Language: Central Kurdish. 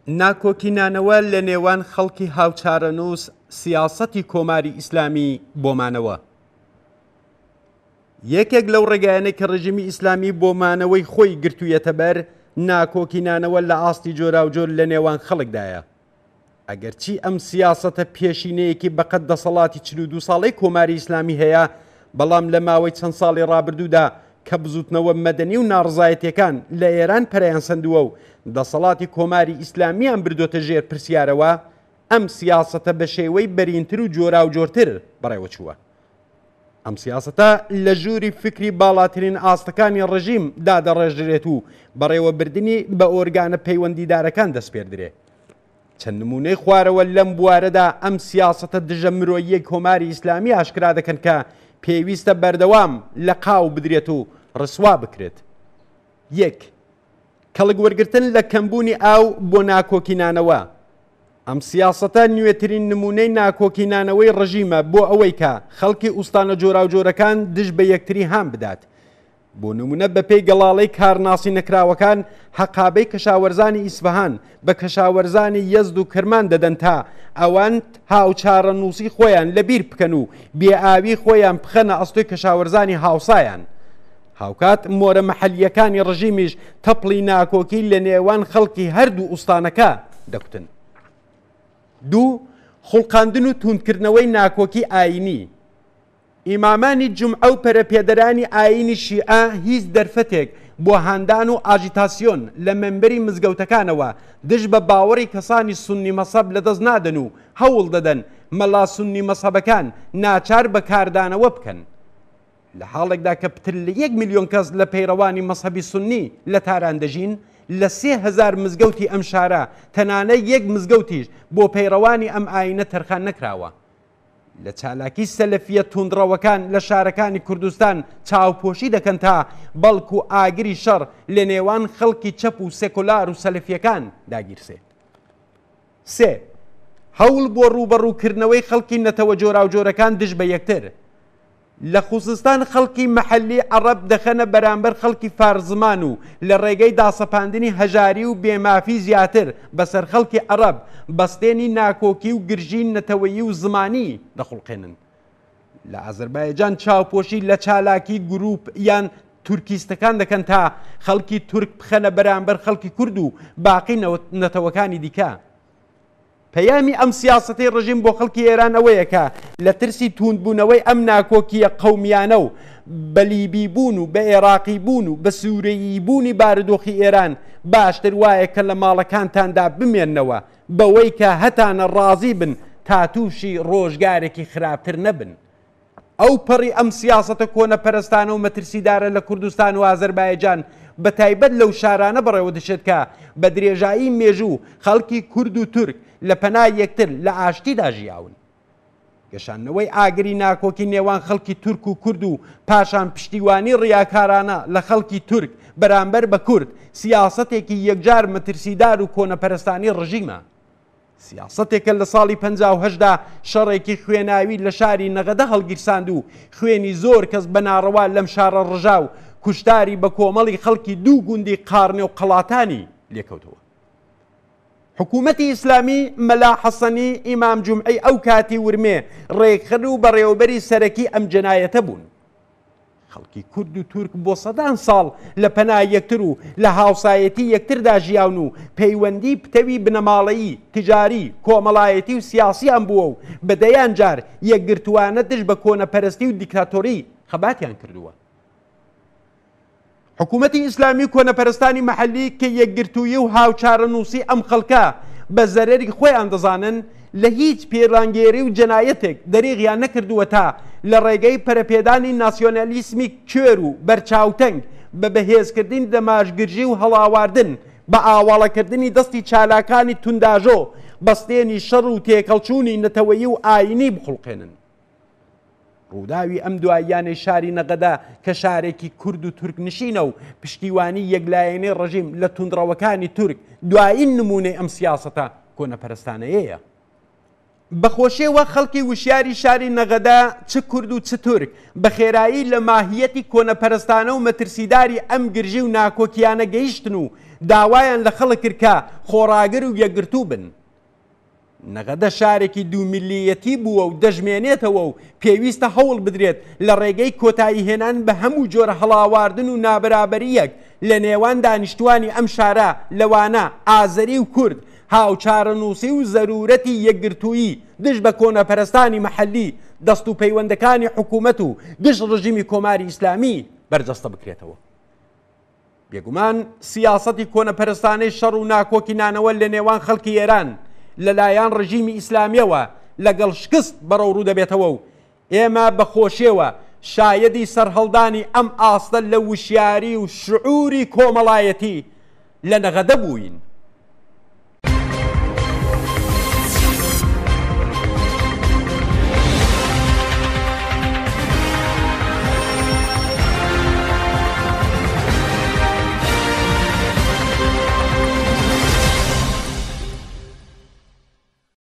ناکۆکینانەوە لە نێوان خەڵکی هاوچارەنووس سیاسەتی کۆماری ئیسلامی بۆمانەوە. یەکێک لەو ڕێگایانەی کە ڕژیمی ئیسلامی بۆمانەوەی خۆی گرتوویەتە بەر ناکۆکینانەوە لە ئاستی جۆراوجۆر لە نێوان خەڵکدایە. ئەگەرچی ئەم سیاسەتە پێشینەیەکی بەقەت دەسەڵاتی 42 ساڵەی کۆماری ئیسلامی هەیە، بەڵام لە ماوەی چەند ساڵی ڕابردوودا کە بزوتنەوە مەدەنی و ناڕزایەتیەکان لە ئێران پەرەیان سندووە و دەسەڵاتی کۆماری ئیسلامیان بردۆتە ژێر پرسیارەوە، ئەم سیاسەتە بە شێوەی بەرینتر و جۆراوجۆرتر بەڕێوەچووە. ئەم سیاسەتە لە ژووری فکری باڵاترین ئاستەکانی ڕژیم دادەڕێژرێت و بەڕێوەبردننی بە ئۆرگانە پەیوەندیدارەکان دەستپێردرێت. چەند نمونەی خوارەوە لەم بوارەدا ئەم سیاسەتە دژە مرۆییەک کۆماری ئیسلامی ئاشکرا دەکەن کە پێویستە بەردەوام لە قاو بدرێت و ڕسوا بکرێت. یەک، کەڵک وەرگرتن لە کەمبوونی ئاو بۆ ناکۆکینانەوە. ئەم سیاسەتە نوێترین نمونەی ناکۆکینانەوەی ڕژیمە بۆ ئەوەی کە خەڵکی ئوستانە جۆراوجۆرەکان دژ بە یەکتری هام بدات. بۆ نمونە بەپێی گەڵاڵەی کارناسی نەکراوەکان حەقابەی کەشاوەرزانی ئیسفەهان بە کەشاوەرزانی یەزد و کرمان دەدەن تا ئەوان هاوچارە نووسی خۆیان لەبیر بکەن و بێئاوی خۆیان بخەنە ئەستۆی کەشاوەرزانی هاوسایان. هاوکات مۆرە مەحەلیەکانی ڕژیمیش تەپڵی ناکۆکی لە نێوان خەڵکی هەردوو ئوستانەکە دەکوتن. دوو، خوڵقاندن و توندکردنەوەی ناکۆکی ئاینی. ئیمامانی جومعە و پەرەپێدەرانی ئاینی شیعە هیچ دەرفەتێک بۆ هاندان و ئاژیتاسیۆن لە مەمبەری مزگەوتەکانەوە دژ بە باوەڕی کەسانی سونی مەسەب لەدەست نادەن و هەوڵ دەدەن مەلا سونی مەسەبەکان ناچار بە کاردانەوە بکەن. لە حاڵێکدا کە پتر لە 1 ملیۆن کەس لە پەیڕەوانی مەسەبی سونی لە تاران دەژین، لە 3000 مزگەوتی ئەم شارە تەنانە 1 مزگەوتیش بۆ پەیڕەوانی ئەم ئاینە تەرخان نەکراوە. لە چالاکی سەلەفیە توندڕەوەکان لە شارەکانی کوردستان چاوپۆشی دەکەن تا بەڵکو و ئاگری شەڕ لە نێوان خەڵکی چەپ و سێکولار و سەلەفیەکان داگیرسێت. سێ، هەوڵ بۆ ڕوبەڕووکردنەوەی خەڵکی نەتەوە جۆراوجۆرەکان دژ بە یەکتر. لە خوزستان خەڵکی مەحەلی عەرەب دەخەنە بەرامبەر خەڵکی فارزمان و لە ڕێگەی داسەپاندنی هەژاری و بێمافی زیاتر بەسەر خەڵکی عەرەب بەستێنی ناکۆکی و گرژی نەتەوەیی و زمانی دەخوڵقێنن. لە ئازەربایجان چاوپۆشی لە چالاکی گروپ یان تورکیستەکان دەکەن تا خەڵکی تورک بخەنە بەرامبەر خەڵکی کورد و باقی نەتەوەکانی دیکە. پەیامی ئەم سیاسەتەی ڕژیم بۆ خەڵکی ئێران ئەوەیە کە لە ترسی توندبوونەوەی ئەم ناکۆکیە قەومیانە و بە لیبی بوون و بە عێراقی بوون و بە سوورەیی بوونی بارودۆخی ئێران باشتر وایە کە لە ماڵەکانتاندا بمێننەوە بەوەی کە هەتانە ڕازی بن تا تووشی ڕۆژگارێکی خراپتر نەبن. ئەو پەڕی ئەم سیاسەتە کۆنەپەرستانە و مەترسیدارە لە کوردستان و ئازەربایجان بە تایبەت لەو شارانە بەڕێوە دەچێت کە بە درێژایی مێژوو خەڵکی کورد و تورک لە پەنای یەکتر لە ئاشتیدا ژیاون. گەشانەوەی ئاگری ناکۆکی نێوان خەڵکی تورک و کورد و پاشان پشتیوانی ڕیاکارانە لە خەڵکی تورک بەرامبەر بە کورد سیاسەتێکی یەکجار مەترسیدار و کۆنەپەرستانی ڕژیمە. سیاسەتێکە لە ساڵی 58دا شەڕێکی خوێناوی لە شاری نەغەدە هەڵگیرساند و خوێنی زۆر کەس بە ناڕەوا لەم شارە ڕژا و کوشتاری بە کۆمەڵی خەڵکی دوو گوندی قارنێ و قەڵاتانی لێکەوتەوە. حکوومەتی ئیسلامی مەلا حەسەنی ئیمام جومعەی ئەو کاتی ورمێ ڕێکخەر و بەڕێوەبەری سەرەکی ئەم جەنایەتە بوون. خەڵکی کورد و تورک بۆ سەدان ساڵ لە پەنای یەکتر و لە هاوسایەتی یەکتردا ژیاون و پەیوەندی پتەوی بنەماڵەیی، تجاری، کۆمەڵایەتی و سیاسیان بووە و بەدەیان جار یەکگرتووانە دژ بە کۆنەپەرستی و دیکتاتۆری خەباتیان کردووە. حکوومەتی ئیسلامی کۆنەپەرستانی مەحەلی کە یەکگرتووی و هاوچارە نووسی ئەم خەڵکە بە زەرەری خۆیان دەزانن لە هیچ پێڵانگێری و جەنایەتێک دەریغیان نەکردووە تا لە ڕێگەی پەرەپێدانی ناسیۆنالیسمی کوێر و بەرچاوتەنگ بە بەهێزکردنی دەماشگرژی و هەڵاواردن بە ئاواڵەکردنی دەستی چالاکانی تونداژۆ بەستێنی شەڕ و تێکەڵچوونی نەتەوەیی و ئاینی بخوڵقێنن. ڕووداوی ئەم دواییانەی شاری نەغەدا کە شارێکی کورد و تورک نشینە و پشتیوانی یەکلایەنەی ڕژیم لە توندڕەوەکانی تورک دوایین نمونەی ئەم سیاسەتە کۆنەپەرستانەیەیە. بەخۆشێوە خەڵکی وشیاری شاری نەغەدا چ کورد و چ تورک بە خێرایی لە ماهیەتی کۆنەپەرستانە و مەترسیداری ئەم گرژی و ناکۆکیانە گەیشتن و داوایان لە خەڵک کردکە خۆڕاگر و یەکگرتوو بن. نەغەدە شارێکی دوومیلیەتی بووە و دەژمێنێتەوە و پێویستە هەوڵ بدرێت لە ڕێگەی کۆتایی هێنان بە هەموو جۆرە هەڵاواردن و نابرابەریەک لە نێوان دانیشتوانی ئەم شارە لەوانە ئازەری و کورد هاوچارەنووسی و زەرورەتی یەکگرتووی دژ بە کۆنەپەرستانی مەحەلی دەست و پەیوەندەکانی حکوومەت و دژ ڕژیمی کۆماری ئیسلامی بەرجەستە بکرێتەوە. بێگومان سیاسەتی کۆنەپەرستانەی شەڕ و ناکۆکینانەوە لە نێوان خەڵکی ئێران لەلایەن ڕژیمی ئیسلامیەوە لەگەڵ شکست بەڕەو ڕوو دەبێتەوە و ئێمە بەخۆشیەوە شایەدی سەرهەڵدانی ئەم ئاستە لە وشیاری و شعوری کۆمەڵایەتی لە نەغەدە بووین.